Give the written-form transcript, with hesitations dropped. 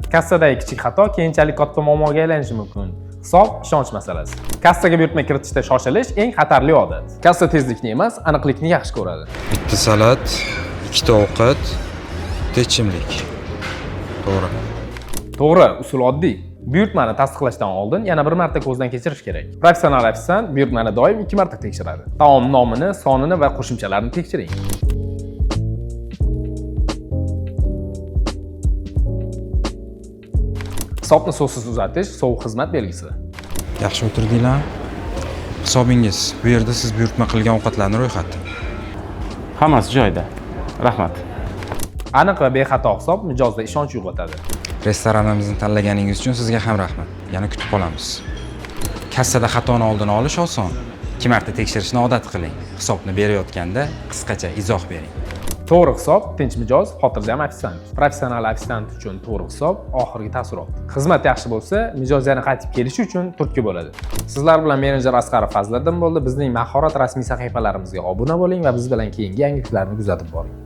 Kassadagi kichik xato keyinchalik katta muammoga aylanishi mumkin. Hisob ishonch masalasi. Kassaga buyurtma kiritishda shoshilish eng xatarli odat. Kassa tezlikni emas, aniqlikni yaxshi ko'radi. Bitta salat, ikkita ovqat, bitta ichimlik. To'g'ri. To'g'ri, usul oddiy. Buyurtmani tasdiqlashdan oldin yana bir marta ko'zdan kechirish kerak. Professional ofisant buyurtmani doim 2 marta tekshiradi. Taom nomini, sonini va qo'shimchalarini tekshiring. Hisobni so'zsiz uzatish sovuq xizmat belgisi. Yaxshi o'tirdinglar. Hisobingiz. Bu yerda siz buyurtma qilgan ovqatlarni ro'yxati. Hammasi joyida. Rahmat. Aniq va bexato hisob mijozda ishonch uyg'otadi. Restoranimizni tanlaganingiz uchun sizga ham rahmat. Yana kutib qolamiz. Kassada xatoni oldini olish oson. 2 marta tekshirishni odat qiling. Hisobni berayotganda qisqacha izoh bering. To'g'ri hisob tinch mijoz, xotirjam ofisant. Professional ofisant uchun to'g'ri hisob oxirgi taassurot. Xizmat yaxshi bo'lsa, mijoz yana qaytib kelishi uchun turtki bo'ladi. Sizlar bilan menejer Asqarov Fazliddin bo'ldi. Bizning mahorat rasmiy sahifalarimizga obuna bo'ling va biz bilan keyingi yangiliklarni kuzatib boring.